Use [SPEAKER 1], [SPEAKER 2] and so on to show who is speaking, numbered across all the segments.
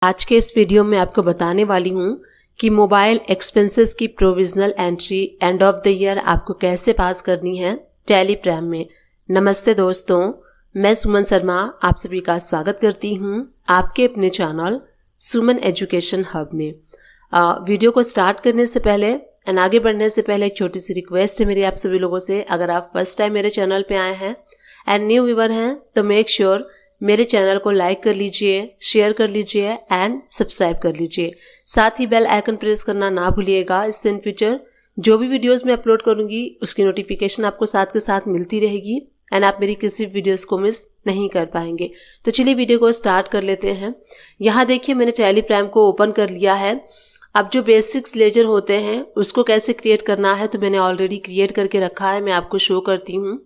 [SPEAKER 1] आज के इस वीडियो में आपको बताने वाली हूँ कि मोबाइल एक्सपेंसेस की provisional entry end of the year आपको कैसे पास करनी है टैली प्राइम में। नमस्ते दोस्तों, मैं सुमन शर्मा आप सभी का स्वागत करती हूँ आपके अपने चैनल सुमन एजुकेशन हब में। वीडियो को स्टार्ट करने से पहले एंड आगे बढ़ने से पहले एक छोटी सी रिक्वेस्ट है मेरी आप सभी लोगों से। अगर आप फर्स्ट टाइम मेरे चैनल पे आए हैं एंड न्यू व्यूअर हैं तो मेक श्योर मेरे चैनल को लाइक कर लीजिए, शेयर कर लीजिए एंड सब्सक्राइब कर लीजिए। साथ ही बेल आइकन प्रेस करना ना भूलिएगा। इससे इन फ्यूचर जो भी वीडियोस मैं अपलोड करूंगी उसकी नोटिफिकेशन आपको साथ के साथ मिलती रहेगी एंड आप मेरी किसी वीडियोस को मिस नहीं कर पाएंगे। तो चलिए वीडियो को स्टार्ट कर लेते हैं। यहाँ देखिए मैंने टैली प्राइम को ओपन कर लिया है। अब जो बेसिक्स लेजर होते हैं उसको कैसे क्रिएट करना है तो मैंने ऑलरेडी क्रिएट करके रखा है, मैं आपको शो करती हूँ।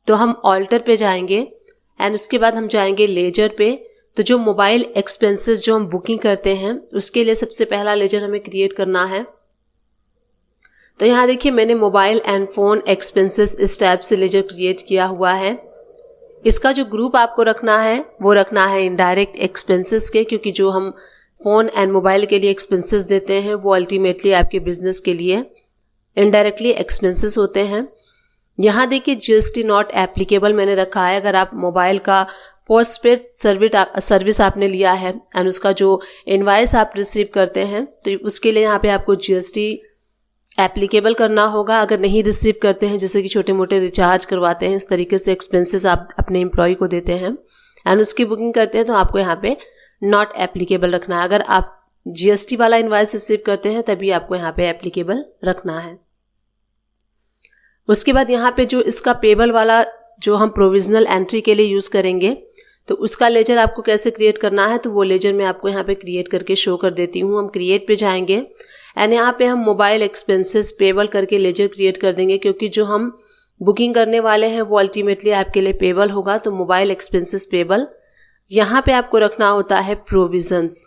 [SPEAKER 1] तो हम ऑल्टर पे जाएंगे एंड उसके बाद हम जाएंगे लेजर पे। तो जो मोबाइल एक्सपेंसेस जो हम बुकिंग करते हैं उसके लिए सबसे पहला लेजर हमें क्रिएट करना है। तो यहाँ देखिए मैंने मोबाइल एंड फोन एक्सपेंसेस इस टाइप से लेजर क्रिएट किया हुआ है। इसका जो ग्रुप आपको रखना है वो रखना है इनडायरेक्ट एक्सपेंसेस के, क्योंकि जो हम फोन एंड मोबाइल के लिए एक्सपेंसेस देते हैं वो अल्टीमेटली आपके बिजनेस के लिए इनडायरेक्टली एक्सपेंसेस होते हैं। यहाँ देखिए जीएसटी नॉट एप्लीकेबल मैंने रखा है। अगर आप मोबाइल का पोस्टपेड सर्विस आपने लिया है एंड उसका जो इनवाइस आप रिसीव करते हैं तो उसके लिए यहाँ पे आपको जीएसटी एप्लीकेबल करना होगा। अगर नहीं रिसीव करते हैं, जैसे कि छोटे मोटे रिचार्ज करवाते हैं, इस तरीके से एक्सपेंसेस आप अपने एम्प्लॉय को देते हैं एंड उसकी बुकिंग करते हैं तो आपको यहाँ पे नॉट एप्लीकेबल रखना है। अगर आप जीएसटी वाला इनवाइस रिसीव करते हैं तभी आपको यहाँ पे एप्लीकेबल रखना है। उसके बाद यहाँ पे जो इसका पेबल वाला जो हम प्रोविजनल एंट्री के लिए यूज करेंगे तो उसका लेजर आपको कैसे क्रिएट करना है तो वो लेजर मैं आपको यहाँ पे क्रिएट करके शो कर देती हूँ। हम क्रिएट पे जाएंगे एंड यहाँ पे हम मोबाइल एक्सपेंसेस पेबल करके लेजर क्रिएट कर देंगे, क्योंकि जो हम बुकिंग करने वाले हैं वो अल्टीमेटली आपके लिए पेबल होगा। तो मोबाइल एक्सपेंसेस पेबल यहाँ पे आपको रखना होता है प्रोविजंस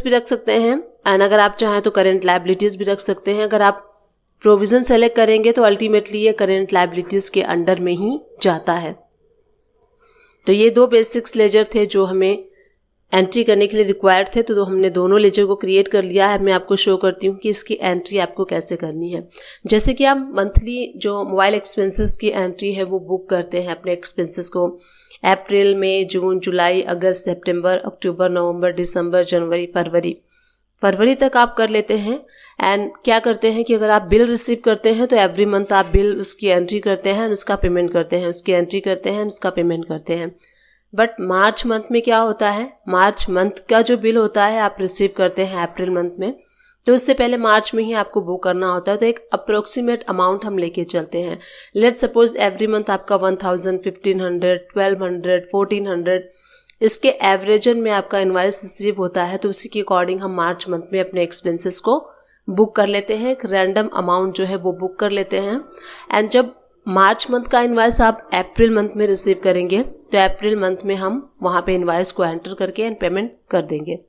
[SPEAKER 1] भी रख सकते हैं एंड अगर आप चाहें तो करेंट लायबिलिटीज भी रख सकते हैं। अगर आप प्रोविजन सेलेक्ट करेंगे तो अल्टीमेटली ये करेंट लायबिलिटीज के अंडर में ही जाता है। तो ये दो बेसिक्स लेजर थे जो हमें एंट्री करने के लिए रिक्वायर्ड थे, तो हमने दोनों लेजर को क्रिएट कर लिया है। मैं आपको शो करती हूँ कि इसकी एंट्री आपको कैसे करनी है। जैसे कि आप मंथली जो मोबाइल एक्सपेंसेस की एंट्री है वो बुक करते हैं अपने एक्सपेंसेस को अप्रैल, मई, जून, जुलाई, अगस्त, सितंबर, अक्टूबर, नवंबर, दिसंबर, जनवरी, फरवरी तक आप कर लेते हैं। एंड क्या करते हैं कि अगर आप बिल रिसीव करते हैं तो एवरी मंथ आप बिल उसकी एंट्री करते हैं, उसका पेमेंट करते हैं, उसकी एंट्री करते हैं, उसका पेमेंट करते हैं। बट मार्च मंथ में क्या होता है, मार्च मंथ का जो बिल होता है आप रिसीव करते हैं अप्रैल मंथ में, तो उससे पहले मार्च में ही आपको बुक करना होता है। तो एक अप्रोक्सीमेट अमाउंट हम लेके चलते हैं। लेट सपोज एवरी मंथ आपका 1000, 1500, 1200, 1400 इसके एवरेजन में आपका इनवाइस रिसीव होता है। तो उसी के अकॉर्डिंग हम मार्च मंथ में अपने एक्सपेंसेस को बुक कर लेते हैं। एक रैंडम अमाउंट जो है वो बुक कर लेते हैं एंड जब मार्च मंथ का इनवाइस आप अप्रैल मंथ में रिसीव करेंगे तो अप्रैल मंथ में हम वहां पे इनवाइस को एंटर करके एंड पेमेंट कर देंगे।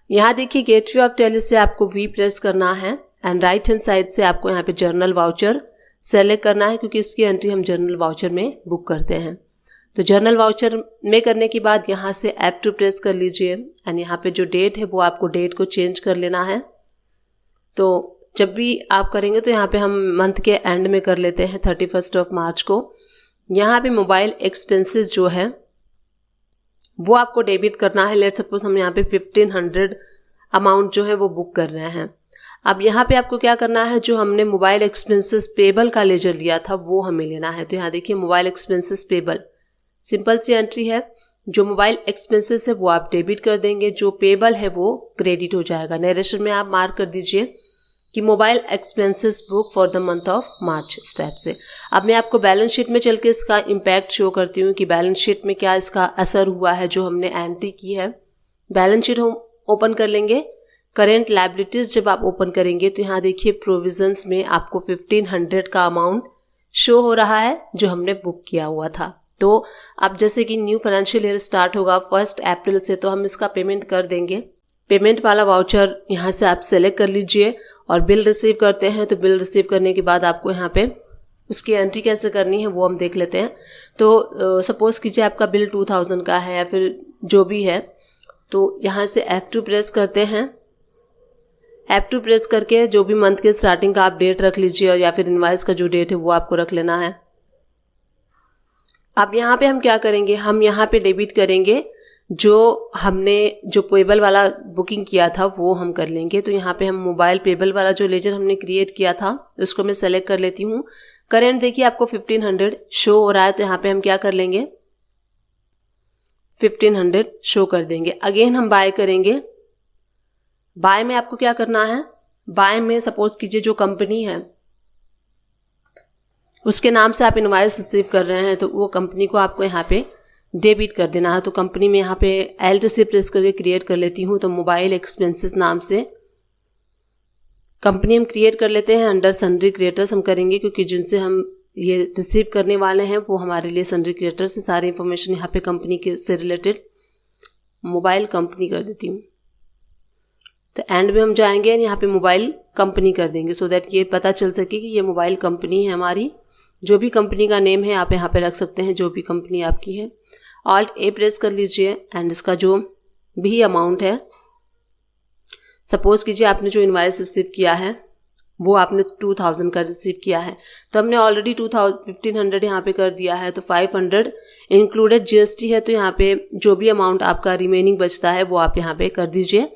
[SPEAKER 1] यहाँ देखिए गेटवे ऑफ टैली से आपको वी प्रेस करना है एंड राइट हैंड साइड से आपको यहाँ पे जर्नल वाउचर सेलेक्ट करना है, क्योंकि इसकी एंट्री हम जर्नल वाउचर में बुक करते हैं। तो जर्नल वाउचर में करने के बाद यहाँ से F2 प्रेस कर लीजिए एंड यहाँ पे जो डेट है वो आपको डेट को चेंज कर लेना है। तो जब भी आप करेंगे तो यहाँ पे हम मंथ के एंड में कर लेते हैं 31 ऑफ मार्च को। यहाँ पे मोबाइल एक्सपेंसेस जो है वो आपको डेबिट करना है। लेट सपोज हम यहाँ पे 1500 अमाउंट जो है वो बुक कर रहे हैं। अब यहाँ पे आपको क्या करना है, जो हमने मोबाइल एक्सपेंसेस पेबल का लेजर लिया था वो हमें लेना है। तो यहाँ देखिए मोबाइल एक्सपेंसेस पेबल, सिंपल सी एंट्री है। जो मोबाइल एक्सपेंसेस है वो आप डेबिट कर देंगे, जो पेबल है वो क्रेडिट हो जाएगा। नरेशन में आप मार्क कर दीजिए कि mobile expenses book for the month of March इस टाइप से। अब मैं आपको बैलेंस शीट में चल के इसका इम्पैक्ट शो करती हूँ कि बैलेंस शीट में क्या इसका असर हुआ है जो हमने एंट्री की है। बैलेंस शीट हम ओपन कर लेंगे। करेंट लायबिलिटीज जब आप ओपन करेंगे तो यहाँ देखिए प्रोविजंस में आपको 1500 का अमाउंट शो हो रहा है जो हमने बुक किया हुआ था। तो अब जैसे कि न्यू फाइनेंशियल ईयर स्टार्ट होगा 1 अप्रैल से, तो हम इसका पेमेंट कर देंगे। पेमेंट वाला वाउचर यहाँ से आप सेलेक्ट कर लीजिए और बिल रिसीव करते हैं तो बिल रिसीव करने के बाद आपको यहाँ पे उसकी एंट्री कैसे करनी है वो हम देख लेते हैं। तो सपोज़ कीजिए आपका बिल 2000 का है या फिर जो भी है, तो यहाँ से F2 प्रेस करते हैं। F2 प्रेस करके जो भी मंथ के स्टार्टिंग का आप डेट रख लीजिए, या फिर इनवॉइस का जो डेट है वो आपको रख लेना है। अब यहाँ पे हम क्या करेंगे, हम यहाँ पे डेबिट करेंगे जो हमने जो पेबल वाला बुकिंग किया था वो हम कर लेंगे। तो यहाँ पे हम मोबाइल पेबल वाला जो लेजर हमने क्रिएट किया था उसको मैं सेलेक्ट कर लेती हूँ। करेंट देखिए आपको 1500 शो हो रहा है, तो यहाँ पे हम क्या कर लेंगे, 1500 शो कर देंगे। अगेन हम बाय करेंगे। बाय में आपको क्या करना है, बाय में सपोज कीजिए जो कंपनी है उसके नाम से आप इनवॉइस रिसीव कर रहे हैं, तो वो कंपनी को आपको यहाँ पे डेबिट कर देना है। तो कंपनी में यहाँ पे LTC प्रेस करके क्रिएट कर लेती हूँ। तो मोबाइल एक्सपेंसेस नाम से कंपनी हम क्रिएट कर लेते हैं। अंडर सन्ड्री क्रिएटर्स हम करेंगे, क्योंकि जिनसे हम ये रिसीव करने वाले हैं वो हमारे लिए सन्ड्री क्रिएटर्स से सारी इंफॉर्मेशन यहाँ पे कंपनी के से रिलेटेड मोबाइल कंपनी कर देती हूँ। तो एंड में हम जाएंगे यहाँ पे मोबाइल कंपनी कर देंगे, सो दैट ये पता चल सके कि ये मोबाइल कंपनी है हमारी। जो भी कंपनी का नेम है आप यहाँ पे रख सकते हैं, जो भी कंपनी आपकी है। Alt A प्रेस कर लीजिए एंड इसका जो भी अमाउंट है, सपोज कीजिए आपने जो इनवॉइस रिसीव किया है वो आपने 2000 का रिसीव किया है, तो हमने ऑलरेडी 1500 यहाँ पे कर दिया है। तो 500 इंक्लूडेड GST है, तो यहाँ पे जो भी अमाउंट आपका रिमेनिंग बचता है वो आप यहाँ पे कर दीजिए।